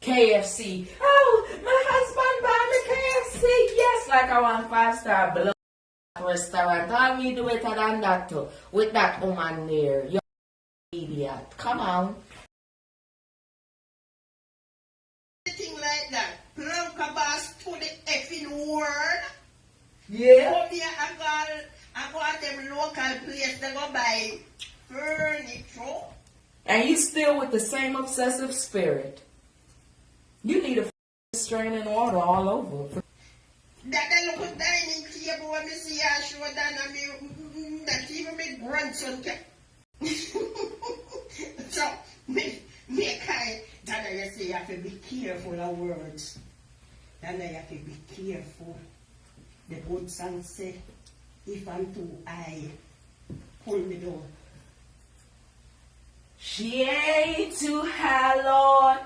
KFC. Oh, my husband bought me KFC. Yes, like I want 5-star blood restaurant. How we do it than that too? With that woman there. You idiot. Come on. Thing like that. Planka boss to the effing word. Yeah. Come here, I got them local place to go buy furniture. And you still with the same obsessive spirit. You need a straining water all over. That little dining table when me see her show Donna, that even my grandson can. So, me kind, Donna, you say you have to be careful of words. Donna, you have to be careful. The good song say, if I'm too high, pull me down. She ain't too high, Lord.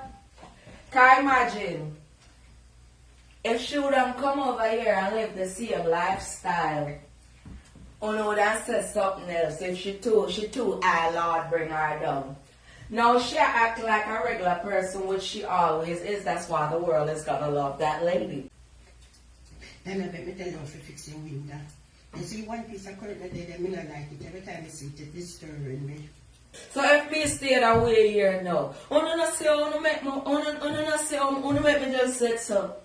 Can you imagine if she would have come over here and lived the same lifestyle? Oh no, that says something else. If she too high, Lord, bring her down. No, she act like a regular person, which she always is. That's why the world is gonna love that lady. Then I bet me tell you if you fix your window. You see one piece of curtain there, I don't like it. Every time I see it, it's disturbing me. So if me stay that way here now, you make me just say so.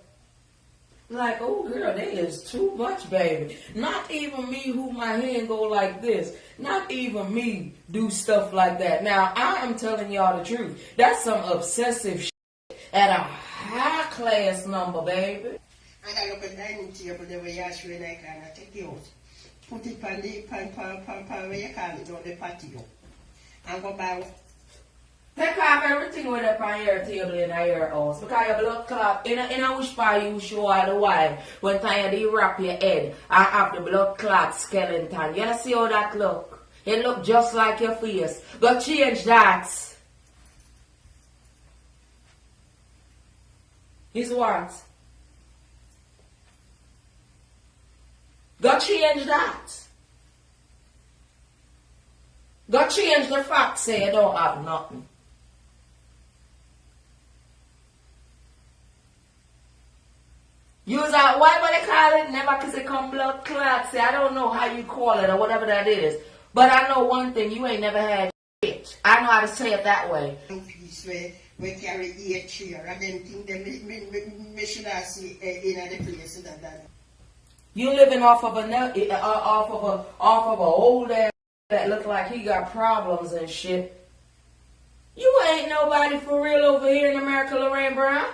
Like, oh girl, that is too much, baby. Not even me who my hand go like this. Not even me do stuff like that. Now, I am telling y'all the truth. That's some obsessive shit at a high class number, baby. And I look at dining table the way you show it, I can take it out. Put it on the where you call it, on the patio. And go buy. Take off everything with up on your table in your house. Because your blood clot, in a wish for you show all the while. When time you wrap your head and have the blood clot skeleton. You see how that look? It look just like your face. Go change that. Is what? Go change that. Go change the fact say you don't have nothing. Use that, why they call it never kiss it come blood clot. Say, I don't know how you call it or whatever that is. But I know one thing, you ain't never had shit. I know how to say it that way. Piece where we carry 8 chair and then think them me should have see in the place that. You living off of a old ass that look like he got problems and shit. You ain't nobody for real over here in America, Lorraine Brown.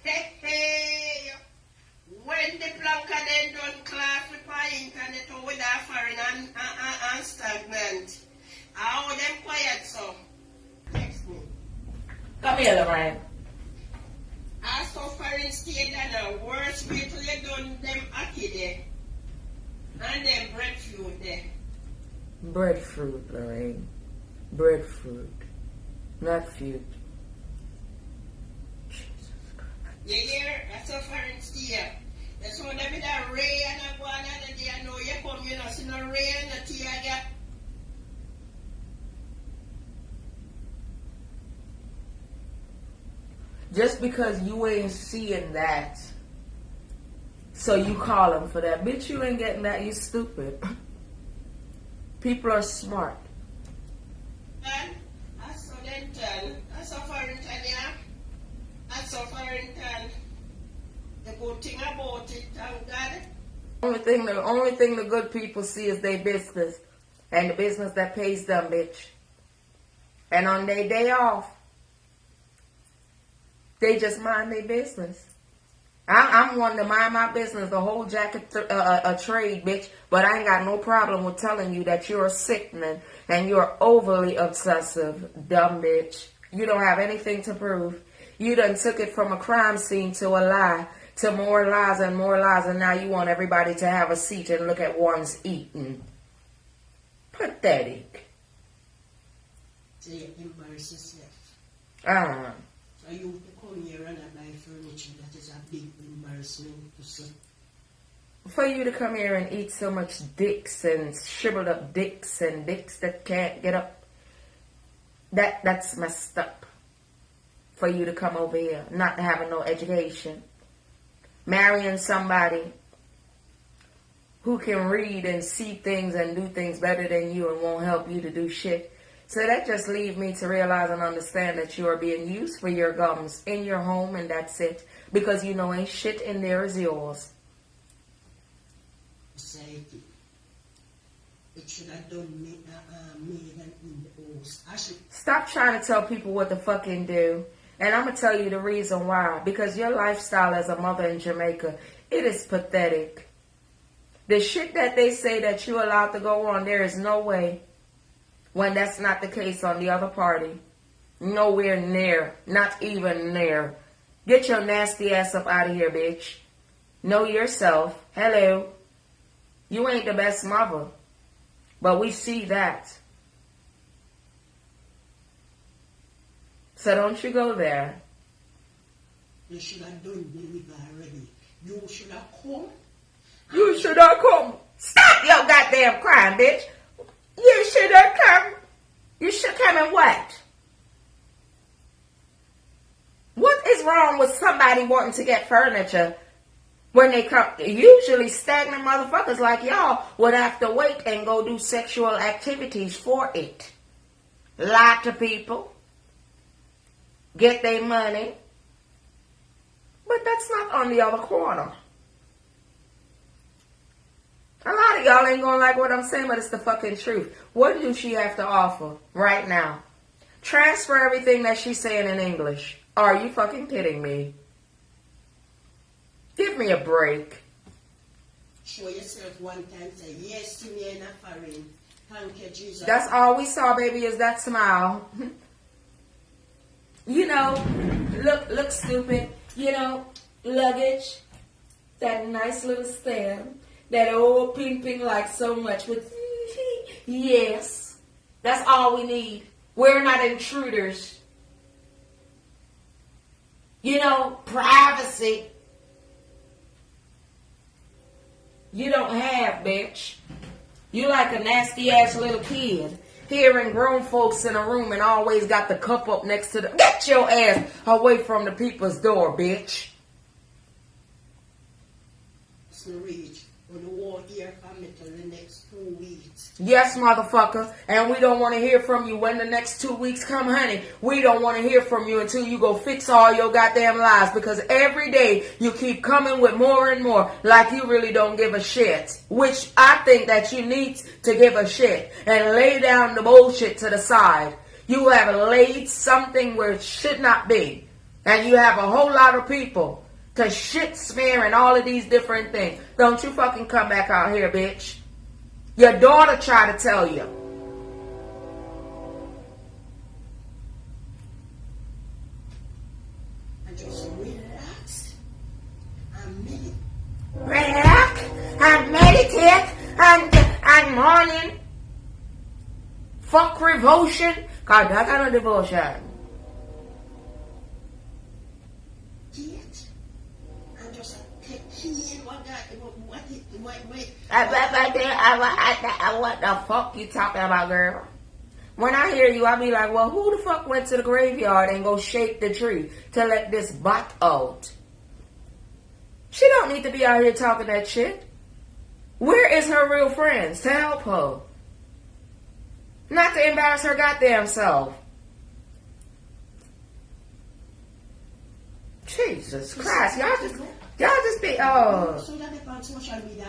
Hey, when the Planka then done class with my internet or with our foreign and stagnant, how them quiet so? Text me. Come here, Lorraine. I suffering state and the worst way till you done them ackee there. And then breadfruit there. Breadfruit, Lorraine. Breadfruit. Not fruit. Jesus Christ. You hear? That's suffering state. That's why them in the rain and go another day. I know you come, you know, see no rain, no tea again. Just because you ain't seeing that, so you call them for that. Bitch, you ain't getting that. You stupid. People are smart. And I saw them tell. I saw foreign tell, yeah. I saw foreign tell. The good thing about it, thank God. The only thing the good people see is their business. And the business that pays them, bitch. And on their day off, they just mind their business. I'm one to mind my business, the whole jacket a trade, bitch. But I ain't got no problem with telling you that you're sickening and you're overly obsessive, dumb bitch. You don't have anything to prove. You done took it from a crime scene to a lie, to more lies, and now you want everybody to have a seat and look at one's eating. Pathetic. So you embarrass yourself. So you come here and buy furniture, that is a big embarrassment to see. For you to come here and eat so much dicks and shriveled up dicks and dicks that can't get up, that's messed up. for you to come over here, not having no education. Marrying somebody who can read and see things and do things better than you and won't help you to do shit. So that just leaves me to realize and understand that you are being used for your gums in your home, and that's it. Because you know ain't shit in there is yours. Society. It should have done me than in the house. Stop trying to tell people what to fucking do. And I'm going to tell you the reason why. Because your lifestyle as a mother in Jamaica, it is pathetic. The shit that they say that you're allowed to go on, there is no way when that's not the case on the other party. Nowhere near. Not even near. Get your nasty ass up out of here, bitch. Know yourself. Hello. You ain't the best mother. But we see that. So don't you go there. You should have done deliver already. You should have come. You should have come. Stop your goddamn crying, bitch. You should have come. You should come and what? What is wrong with somebody wanting to get furniture when they come? Usually stagnant motherfuckers like y'all would have to wait and go do sexual activities for it. Lie to people. Get their money. But that's not on the other corner. A lot of y'all ain't gonna like what I'm saying, but it's the fucking truth. What do she have to offer right now? Transfer everything that she's saying in English. Are you fucking kidding me? Give me a break. Show yourself one time, say yes to me and a foreign. Thank you, Jesus. That's all we saw, baby, is that smile. You know, look stupid. You know, luggage, that nice little stand, that old ping like so much with yes. That's all we need. We're not intruders. You know, privacy. You don't have, bitch. You like a nasty ass little kid. Hearing grown folks in a room and always got the cup up next to the... Get your ass away from the people's door, bitch. So reach. We won't hear from me till the next 2 weeks. Yes, motherfucker. And we don't want to hear from you when the next 2 weeks come, honey. We don't want to hear from you until you go fix all your goddamn lies. Because every day you keep coming with more and more like you really don't give a shit. Which I think that you need to give a shit. And lay down the bullshit to the side. You have laid something where it should not be. And you have a whole lot of people to shit smear and all of these different things. Don't you fucking come back out here, bitch. Your daughter tried to tell you. And just relax and meditate. Relax and meditate and morning. Fuck revolution. Cause I got a devotion. What the fuck you talking about, girl? When I hear you, I be like, well, who the fuck went to the graveyard and go shake the tree to let this bot out? She don't need to be out here talking that shit. Where is her real friends to help her? Not to embarrass her goddamn self. Jesus Christ, y'all just be, oh. So that on social media,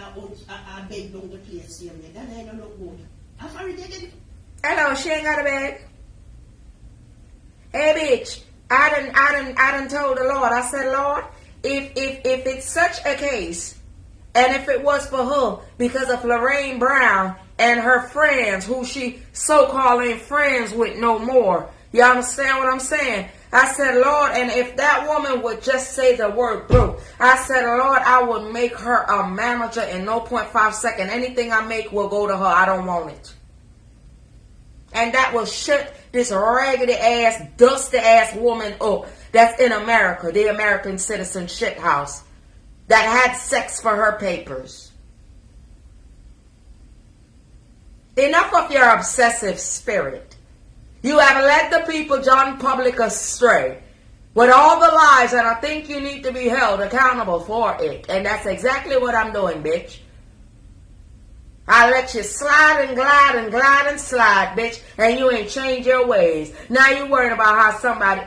I beg down the place here, that I don't look good. I've already taken. Hello, she ain't got a bag. Hey, bitch, I done told the Lord. I said, Lord, if it's such a case, and if it was for her because of Lorraine Brown and her friends, who she so-called ain't friends with no more, you understand what I'm saying? I said, Lord, and if that woman would just say the word broke, I said, Lord, I would make her a manager in 0.5 seconds. Anything I make will go to her. I don't want it. And that will shut this raggedy ass, dusty ass woman up that's in America, the American citizen shit house, that had sex for her papers. Enough of your obsessive spirit. You have led the people, John Public, astray. with all the lies, and I think you need to be held accountable for it. And that's exactly what I'm doing, bitch. I let you slide and glide and glide and slide, bitch, and you ain't changed your ways. Now you worried about how somebody...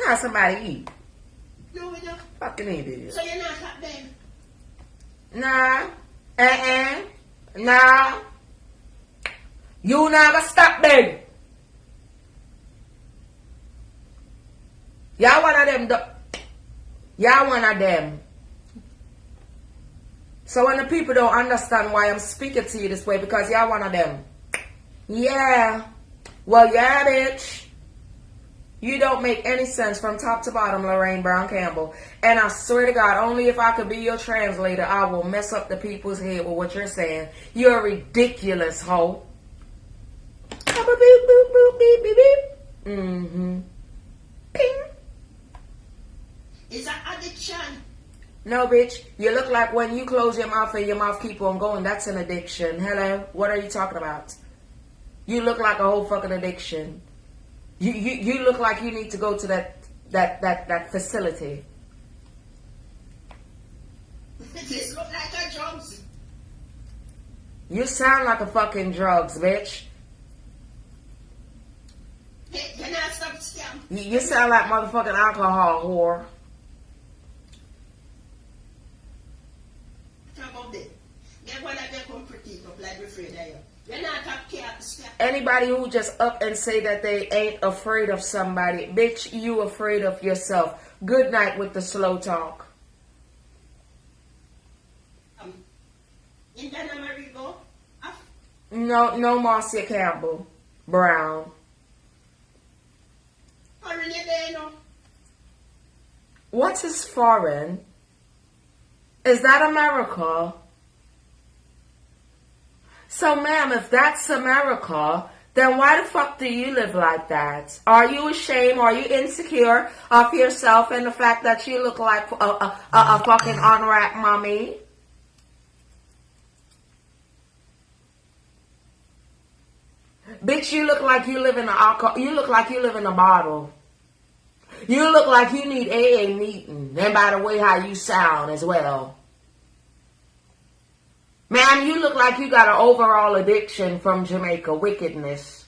How somebody eat? No, we don't. Fucking idiot. So you're not up there? Nah. Nah. You never stop them. Y'all one of them. Y'all one of them. So when the people don't understand why I'm speaking to you this way, because y'all one of them. Yeah. Well, yeah, bitch. You don't make any sense from top to bottom, Lorraine Brown Campbell. And I swear to God, only if I could be your translator, I will mess up the people's head with what you're saying. You're a ridiculous hoe. Mm-hmm. Ping. Is that addiction? No, bitch. You look like when you close your mouth and your mouth keep on going. That's an addiction. Hello? What are you talking about? You look like a whole fucking addiction. You look like you need to go to that facility. This look like a drugs. You sound like a fucking drugs, bitch. Hey, you're not stop scam. You sound like motherfucking alcohol whore. Talk about that. They're going to come pretty up like we're afraid of you. You're not up here at the scam. Anybody who just up and say that they ain't afraid of somebody, bitch, you afraid of yourself. Good night with the slow talk. In Donna Marigo? No Marcia Campbell Brown. Foreign you there, no? What is foreign? Is that America? So, ma'am, if that's America, then why the fuck do you live like that? Are you ashamed? Are you insecure of yourself and the fact that you look like a fucking unwrapped mommy? Bitch, you look like you live in you look like you live in a bottle. You look like you need AA meeting. And by the way, how you sound as well. Ma'am, you look like you got an overall addiction from Jamaica. Wickedness.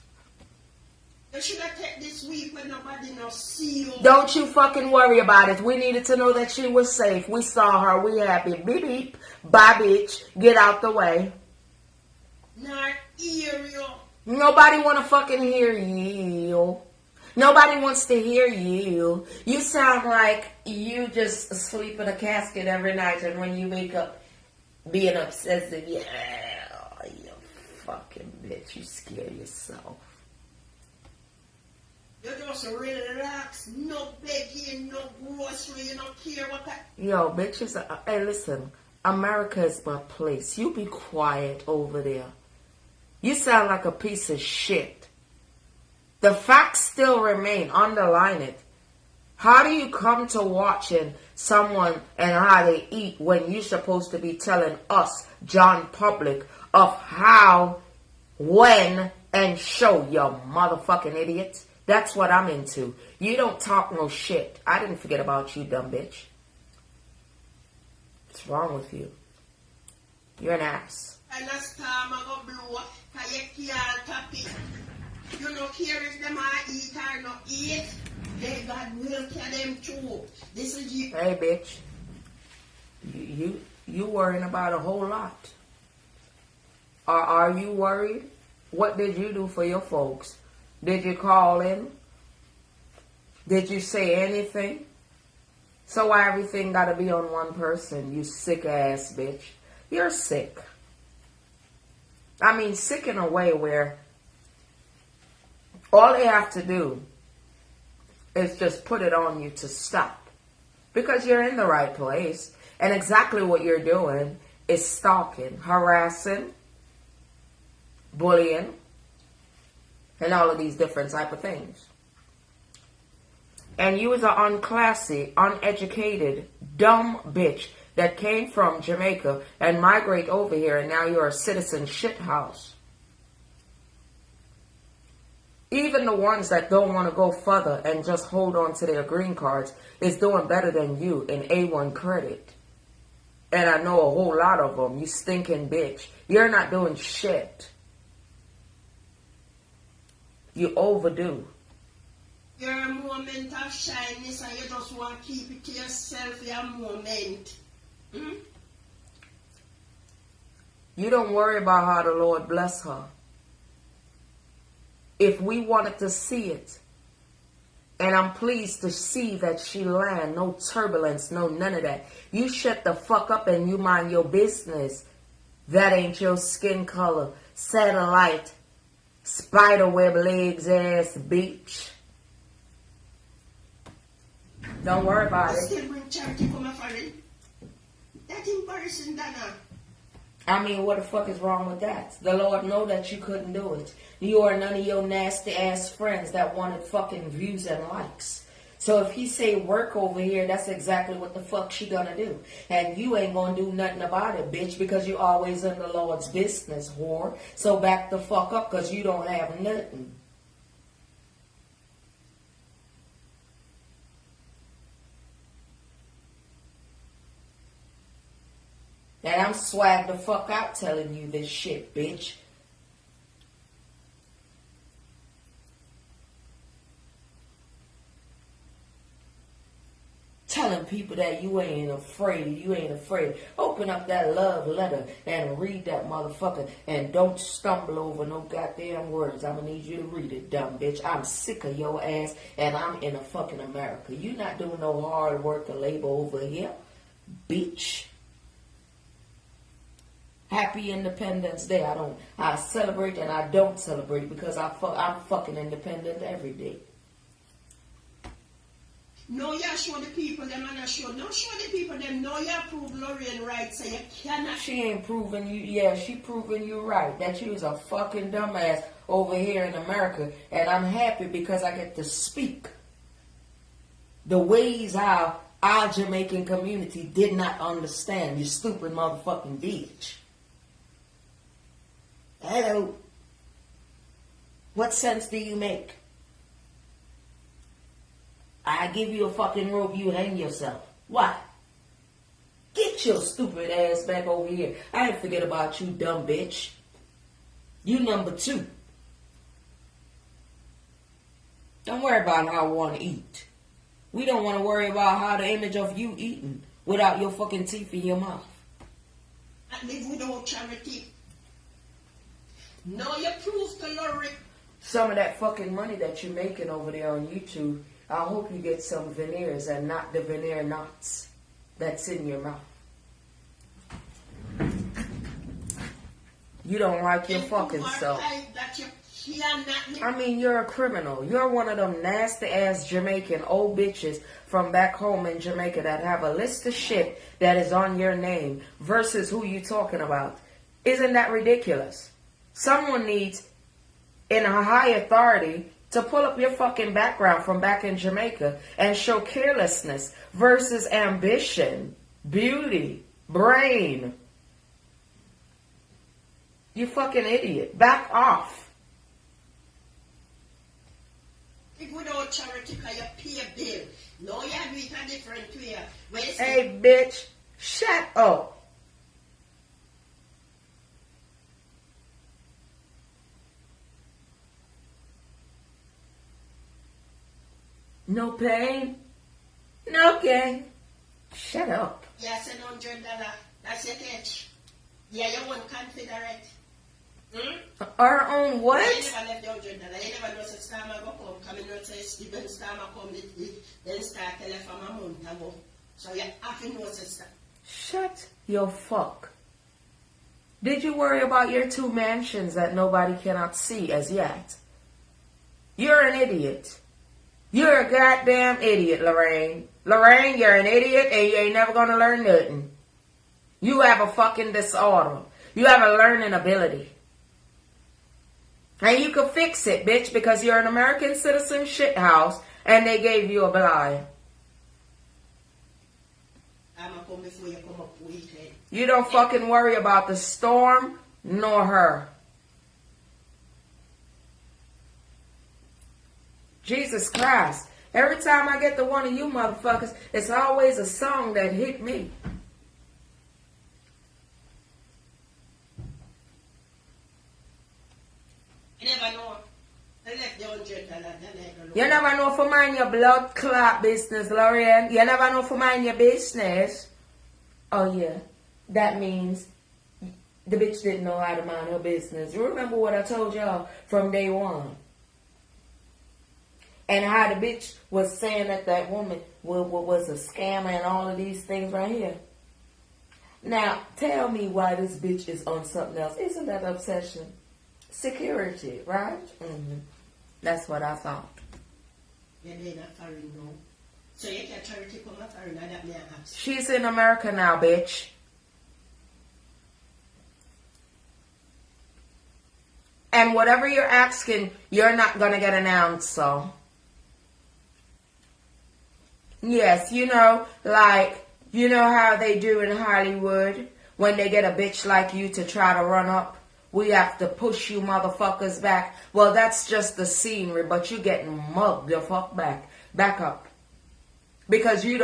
You should have kept this week when nobody no see you. Don't you fucking worry about it. We needed to know that she was safe. We saw her. We happy. Beep beep. Bye bitch. Get out the way. Not hear you. Nobody want to fucking hear you. Nobody wants to hear you. You sound like you just sleep in a casket every night, and when you wake up being obsessive, yeah, you fucking bitch, you scare yourself. You just relax, no begging, no grocery, you don't care what that. Yo, bitches, hey, listen, America is my place. You be quiet over there. You sound like a piece of shit. The facts still remain. Underline it. How do you come to watching someone and how they eat when you're supposed to be telling us, John Public, of how, when, and show, you motherfucking idiot? That's what I'm into. You don't talk no shit. I didn't forget about you, dumb bitch. What's wrong with you? You're an ass. And a storm I go blow, cause you can't tap it. You don't care if them are eat or not eat. Hey, God will tell them too. This is you. Hey, bitch. You worrying about a whole lot. Are you worried? What did you do for your folks? Did you call in? Did you say anything? So why everything gotta be on one person? You sick ass bitch. You're sick. I mean, sick in a way where all they have to do is just put it on you to stop. Because you're in the right place. And exactly what you're doing is stalking, harassing, bullying, and all of these different type of things. And you as an unclassy, uneducated, dumb bitch that came from Jamaica and migrate over here, and now you're a citizen shithouse. Even the ones that don't want to go further and just hold on to their green cards is doing better than you in A1 credit. And I know a whole lot of them. You stinking bitch. You're not doing shit. You overdo. You're a moment of shyness and you just want to keep it to yourself, your moment. Hmm? You don't worry about how the Lord bless her. If we wanted to see it, and I'm pleased to see that she land, no turbulence, no none of that. You shut the fuck up and you mind your business. That ain't your skin color, satellite, spiderweb legs ass bitch. Don't worry about it. Still bring charity for my foreign. That embarrassing, Donna. I mean, what the fuck is wrong with that? The Lord know that you couldn't do it. You or none of your nasty ass friends that wanted fucking views and likes. So if he say work over here, that's exactly what the fuck she gonna do. And you ain't gonna do nothing about it, bitch, because you always in the Lord's business, whore. So back the fuck up, because you don't have nothing. And I'm swag the fuck out telling you this shit, bitch. Telling people that you ain't afraid. Open up that love letter and read that motherfucker. And don't stumble over no goddamn words. I'm gonna need you to read it, dumb bitch. I'm sick of your ass and I'm in a fucking America. You not doing no hard work or labor over here, bitch. Happy Independence Day. I celebrate and I don't celebrate because I'm fucking independent every day. No, you show the people them and I show. No, show the people them. No, you prove Lorraine right, so you cannot. She ain't proving you. Yeah, she proving you right. That you is a fucking dumbass over here in America, and I'm happy because I get to speak the ways how our Jamaican community did not understand. You stupid motherfucking bitch. Hello. What sense do you make? I give you a fucking rope, you hang yourself. Why? Get your stupid ass back over here. I ain't forget about you, dumb bitch. You number 2. Don't worry about how I want to eat. We don't want to worry about how the image of you eating without your fucking teeth in your mouth. I live without charity. No, you prove to Lorraine. Some of that fucking money that you're making over there on YouTube, I hope you get some veneers and not the veneer knots that's in your mouth. You don't like your fucking self. I mean, you're a criminal. You're one of them nasty ass Jamaican old bitches from back home in Jamaica that have a list of shit that is on your name versus who you talking about. Isn't that ridiculous? Someone needs, in a high authority, to pull up your fucking background from back in Jamaica and show carelessness versus ambition, beauty, brain. You fucking idiot. Back off. If we don't charity, can you pay a bill? No, you do it a different way. Hey, bitch, shut up. No pain, no gain. Shut up. Yes, $100. That's your catch. Yeah, you want Confederate. Our own what? You never left the $100. You never know since time I go come. Coming out say when time I come, then start telling from a month ago. So you have to know sister. Shut your fuck. Did you worry about your 2 mansions that nobody cannot see as yet? You're an idiot. You're a goddamn idiot, Lorraine. Lorraine, you're an idiot and you ain't never gonna learn nothing. You have a fucking disorder. You have a learning ability. And you can fix it, bitch, because you're an American citizen shithouse and they gave you a blind. I'm gonna come before you come up You don't fucking worry about the storm nor her. Jesus Christ. Every time I get to one of you motherfuckers, it's always a song that hit me. You never know. You never know for mind your blood clot business, Lorraine. You never know for mind your business. Oh yeah. That means the bitch didn't know how to mind her business. You remember what I told y'all from day one? And how the bitch was saying that that woman was a scammer and all of these things right here. Now, tell me why this bitch is on something else. Isn't that obsession? Security, right? Mm-hmm. That's what I thought. Yeah, they're not foreign now. So you can charity come up foreign, that may ask. She's in America now, bitch. And whatever you're asking, you're not going to get an answer. Yes, you know, like, you know how they do in Hollywood when they get a bitch like you to try to run up? We have to push you motherfuckers back. Well, that's just the scenery, but you getting mugged the fuck back. Back up. Because you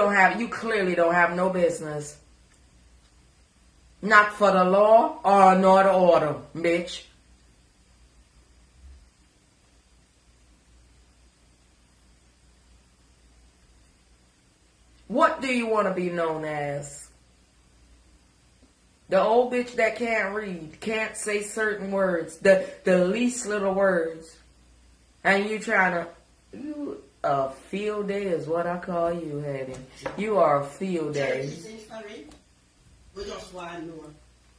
clearly don't have no business. Not for the law or nor the order, bitch. What do you want to be known as? The old bitch that can't read, can't say certain words, the least little words. And you trying to, you a field day is what I call you, Hattie. You are a field day. We just want to know.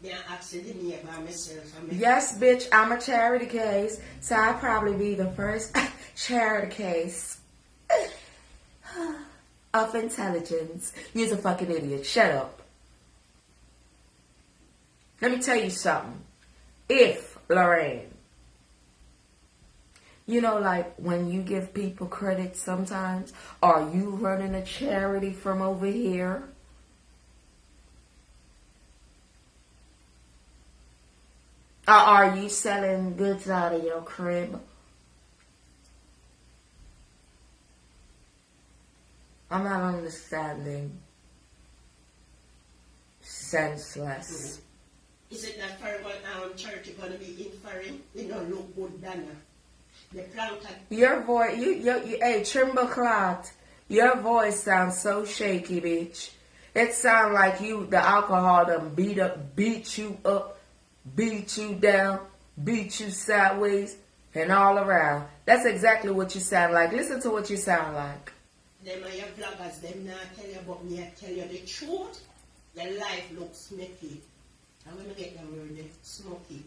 They're asking me about myself. Yes, bitch, I'm a charity case, so I'll probably be the first charity case of intelligence. You're a fucking idiot. Shut up. Let me tell you something. If, Lorraine, you know, like when you give people credit sometimes, are you running a charity from over here? Or are you selling goods out of your crib? I'm not understanding. Senseless. Is it that foreign charity going to be in foreign? You know, look good, Donna. The Planka. Your voice, hey, Trimble-Clot, your voice sounds so shaky, bitch. It sounds like the alcohol done beat you up, beat you down, beat you sideways, and all around. That's exactly what you sound like. Listen to what you sound like. Them are your vloggers, them not tell you about me, I tell you the truth. Your life looks smoky. I'm going to get the word smoky.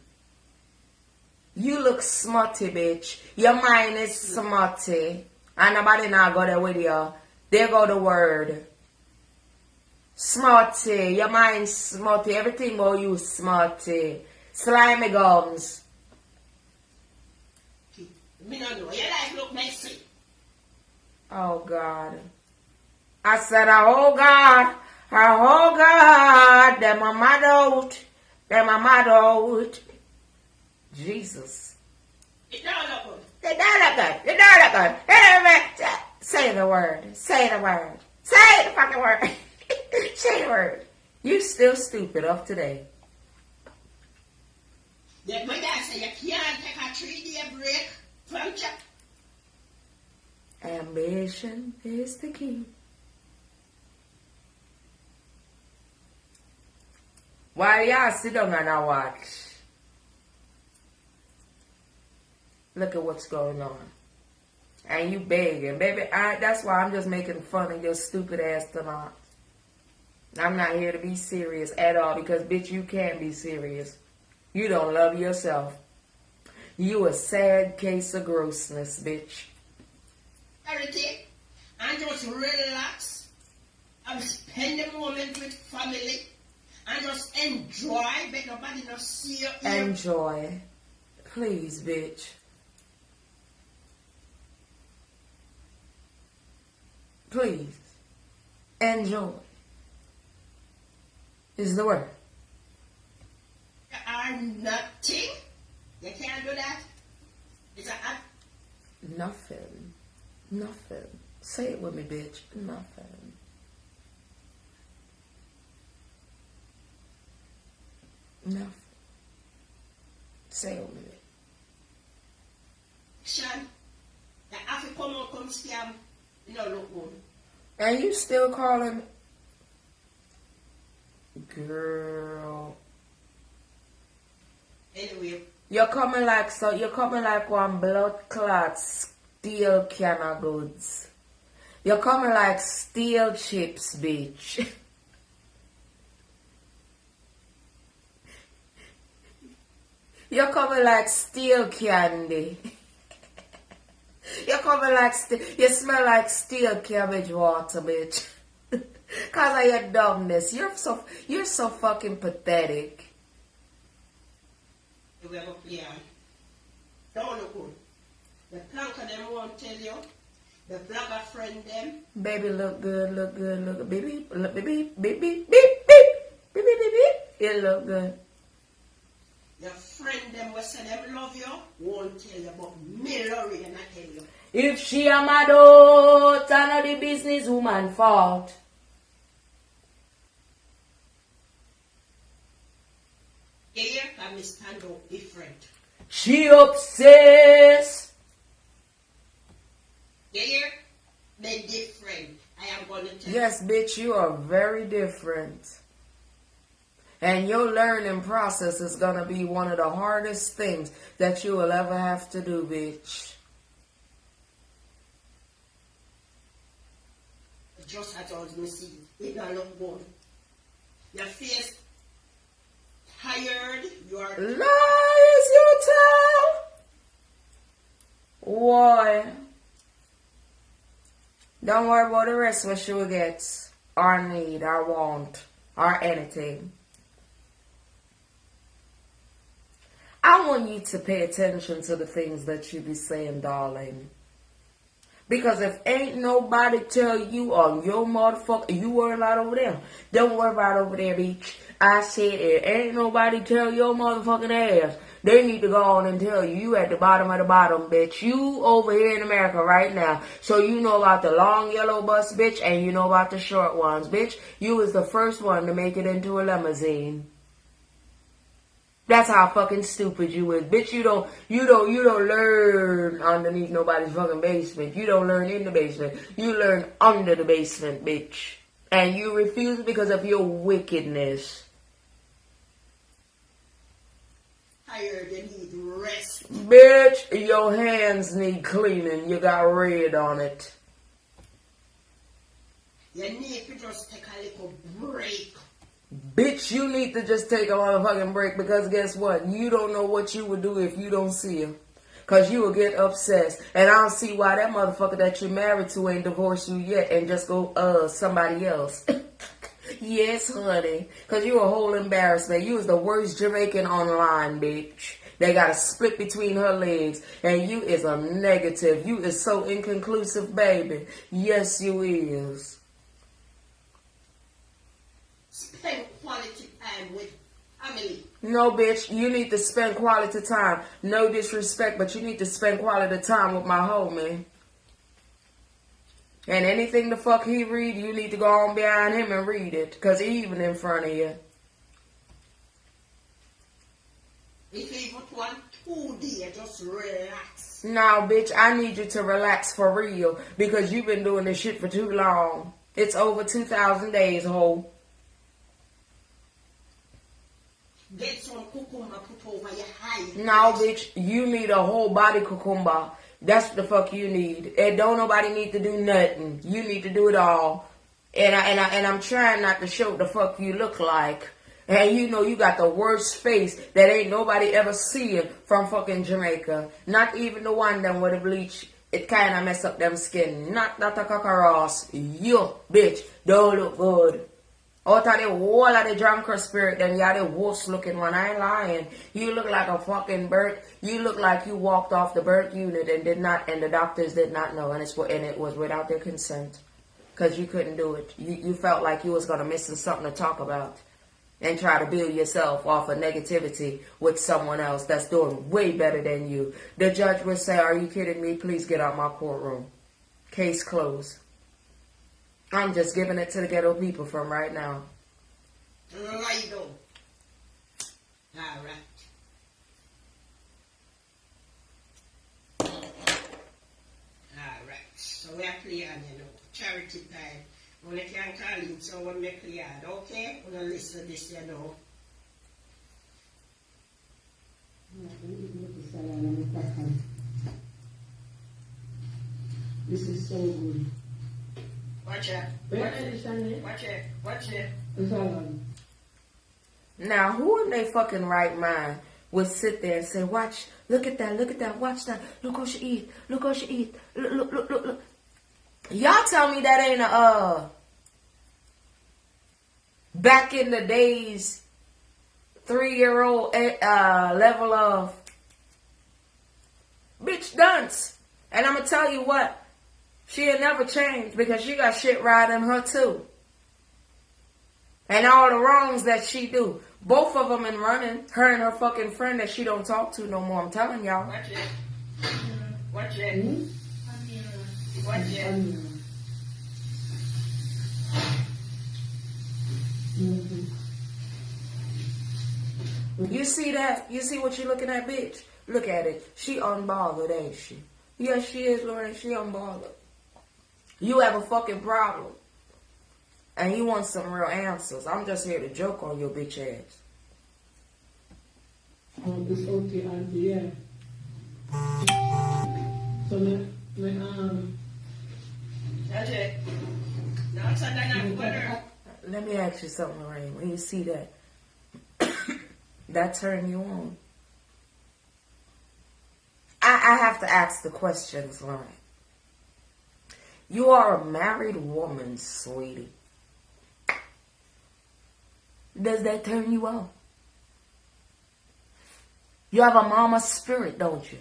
You look smutty, bitch. Your mind is smutty. And nobody now go there with you. There go the word. Smutty. Your mind smutty. Everything about you smutty. Slimy gums. Me not know. Your life look messy. Oh, God. I said, oh, God. Oh, God. Them are mad out. Them are mad out. Jesus. It don't look good. It don't look good. It don't look good. Say the word. Say the word. Say the fucking word. Say the word. You still stupid up today. Yeah, my dad said you can't take a 3-day break from job. Ambition is the key. While y'all sit down and I watch, look at what's going on. And you begging. Baby, that's why I'm just making fun of your stupid ass tonight. I'm not here to be serious at all because, bitch, you can't be serious. You don't love yourself. You a sad case of grossness, bitch. Everything. And just relax. And spend the moment with family. And just enjoy. But nobody not see you. Enjoy. Please, bitch. Please. Enjoy. Is the word. are nothing? You can't do that? It's a act. Nothing. Nothing. Say it with me, bitch. Nothing. Nothing. Say it with me. Sean, the African come scam, no look good. And you still calling, girl. Anyway. You're coming like one blood clot steel can of goods. You're coming like steel chips, bitch. You're coming like steel candy. You're coming like you smell like steel cabbage water, bitch. Cause of your dumbness. You're so fucking pathetic. You ever play on? Don't look good. The Planka them won't tell you. The blogger friend them. Baby look good, look good, look good. Baby, look, baby, beep, beep, beep, beep, beep, beep, beep, beep. It look good. Your friend them will say them love you, won't tell you, but me Lorraine I tell you. If she a my daughter, not the business woman fault. Here can me stand up different. She obsessed. Here, they different. I am going to tell Yes, bitch, you are very different. And your learning process is going to be one of the hardest things that you will ever have to do, bitch. Just as I was missing, it don't look good. Your face tired, you are Lies you tell. Why? Don't worry about the rest what she will get, or need, or want, or anything. I want you to pay attention to the things that you be saying, darling. Because if ain't nobody tell you on your motherfucker, you worry about over there. Don't worry about over there, bitch. I said it. Ain't nobody tell your motherfucking ass. They need to go on and tell you. You at the bottom of the bottom, bitch. You over here in America right now. So you know about the long yellow bus, bitch, and you know about the short ones, bitch. You was the first one to make it into a limousine. That's how fucking stupid you is. Bitch, you don't learn underneath nobody's fucking basement. You don't learn in the basement. You learn under the basement, bitch. And you refuse because of your wickedness. tired, you need rest. Bitch, your hands need cleaning. You got red on it. You need to just take a little break. Bitch, you need to just take a motherfucking break because guess what? You don't know what you would do if you don't see her. Because you will get obsessed. And I don't see why that motherfucker that you're married to ain't divorced you yet and just go, somebody else. Yes, honey. Because you a whole embarrassment. You was the worst Jamaican online, bitch. They got a split between her legs. And you is a negative. You is so inconclusive, baby. Yes, you is. Spend quality time with family. No, bitch, you need to spend quality time. No disrespect, but you need to spend quality time with my homie. And anything the fuck he read, you need to go on behind him and read it. Because he even in front of you. If you even want 2 days, just relax. No, bitch, I need you to relax for real. Because you've been doing this shit for too long. It's over 2,000 days, ho. Get some cucumber put over your eye. No, bitch, you need a whole body cucumber. That's what the fuck you need. And don't nobody need to do nothing. You need to do it all. And I'm trying not to show what the fuck you look like. And you know you got the worst face that ain't nobody ever seen from fucking Jamaica. Not even the one them with the bleach. It kind of mess up them skin. Not the cockroach. You, bitch, don't look good. Out of the whole of the drunkard spirit, then you're the worst looking one. I ain't lying. You look like a fucking bird. You look like you walked off the birth unit and the doctors did not know, and it was without their consent, cause you couldn't do it. You felt like you was gonna miss something to talk about. and try to build yourself off of negativity with someone else that's doing way better than you. The judge would say, are you kidding me? Please get out my courtroom. Case closed. I'm just giving it to the ghetto people from right now. Right on. All right. So we are clear, you know, charity time. When you can call in, so when we're clear, okay? We're going to listen to this, you know. This is so good. Watch it. Watch it. Watch it. Now, who in their fucking right mind would sit there and say, watch, look at that, watch that, look how she eat, look. Y'all tell me that ain't a, back in the days, 3-year-old level of bitch dunce. And I'm going to tell you what, she'll never change because she got shit riding her too. And all the wrongs that she do. Both of them in running. Her and her fucking friend that she don't talk to no more. I'm telling y'all. Watch it. Watch it. Watch it. You see that? You see what you looking at, bitch? Look at it. She unbothered, ain't she? Yes, she is, Lorraine. She unbothered. You have a fucking problem. And you want some real answers. I'm just here to joke on your bitch ass. It's okay, auntie, yeah. So, That's it. Now, it's not better. Let me ask you something, Lorraine. When you see that, that turn you on. I have to ask the questions, Lorraine. You are a married woman, sweetie. Does that turn you on? You have a mama spirit, don't you?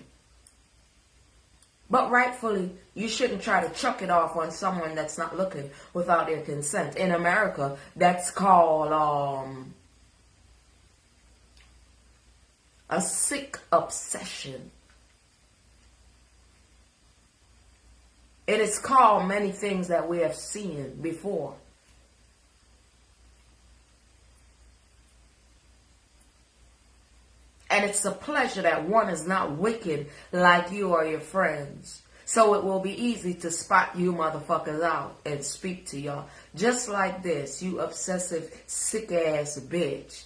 But rightfully, you shouldn't try to chuck it off on someone that's not looking without their consent. In America, that's called a sick obsession. It is called many things that we have seen before. And it's a pleasure that one is not wicked like you or your friends. So it will be easy to spot you motherfuckers out and speak to y'all. Just like this, you obsessive, sick-ass bitch.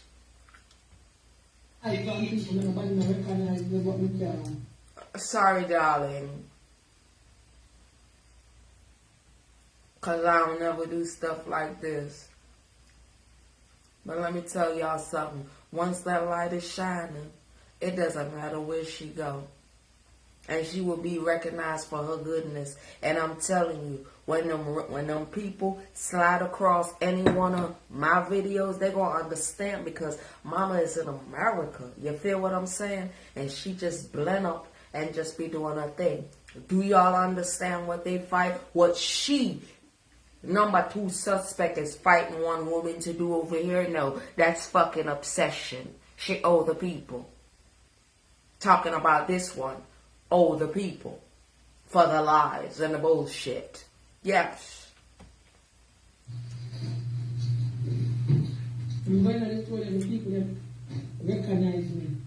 Sorry, darling. Because I don't never do stuff like this. But let me tell y'all something. Once that light is shining, it doesn't matter where she go. And she will be recognized for her goodness. And I'm telling you, when them people slide across any one of my videos, they're going to understand because mama is in America. You feel what I'm saying? And she just blend up and just be doing her thing. Do y'all understand what they fight? What she... Number 2 suspect is fighting one woman to do over here. No, that's fucking obsession. She owe the people. Talking about this one, owe the people for the lies and the bullshit. Yes. I'm going to tell them people that recognize me.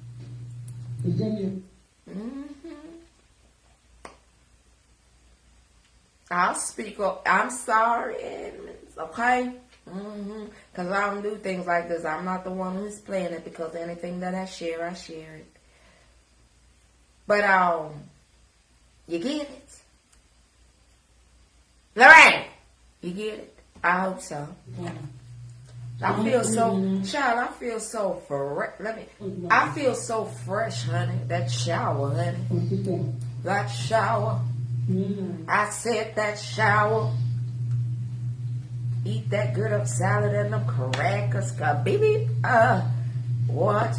I'll speak up. I'm sorry, Edmonds, okay? Because I don't do things like this. I'm not the one who's playing it because anything that I share it. But, you get it? Lorraine, you get it? I hope so. Yeah. I feel so, child, I feel so fresh. I feel so fresh, honey. That shower, honey. That shower. I said that shower. Eat that good up salad and them crackers. Baby, what?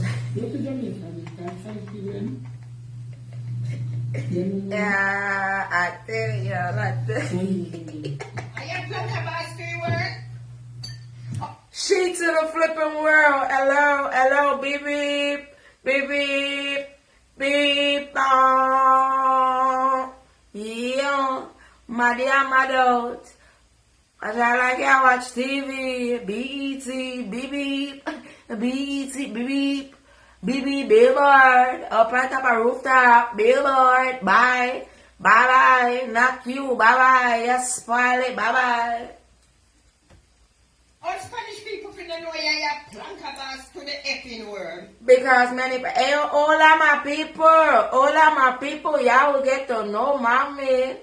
Yeah, I tell you like this. Are you Planka ice cream word? She to the flipping world. Hello, hello, beep beep, beep beep, beep bong. Yeah, my dear, my dog. I like I watch TV, BET, beep beep, BET, beep beep, beep beep, billboard, up on top of rooftop, billboard, bye, bye bye, not you, bye bye, yes, spoil it, bye bye. All Spanish people finna know you have Planka bars to the effing world. Because many, hey, all of my people, y'all will get to know mommy.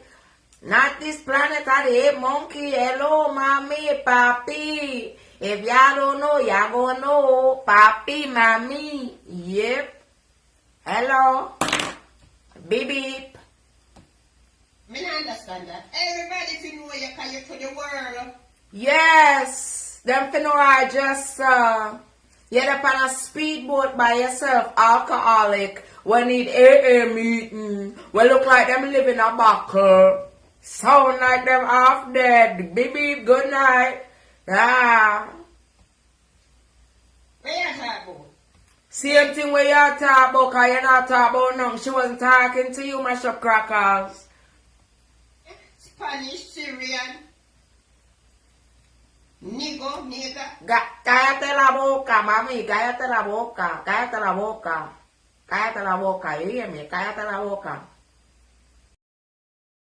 Not this planet of the ape monkey. Hello, mommy, papi. If y'all don't know, y'all gonna know. Papi, mommy. Yep. Hello. Beep beep. Me not understand that. Everybody finna know you cause you to the world. Yes. Them finna I just you're up on a speedboat by yourself, alcoholic. We need AA meeting. We look like them live in a buckle. Sound like them half dead. Beep beep, good night. Ah. Where you talk about? Same thing where you talk about, cause you're not talking about nothing. She wasn't talking to you, mash up crackers. Spanish, Syrian, nigga. Cállate la boca, mami, cállate la boca, cállate la boca. Cállate la boca, you hear me? Cállate la boca.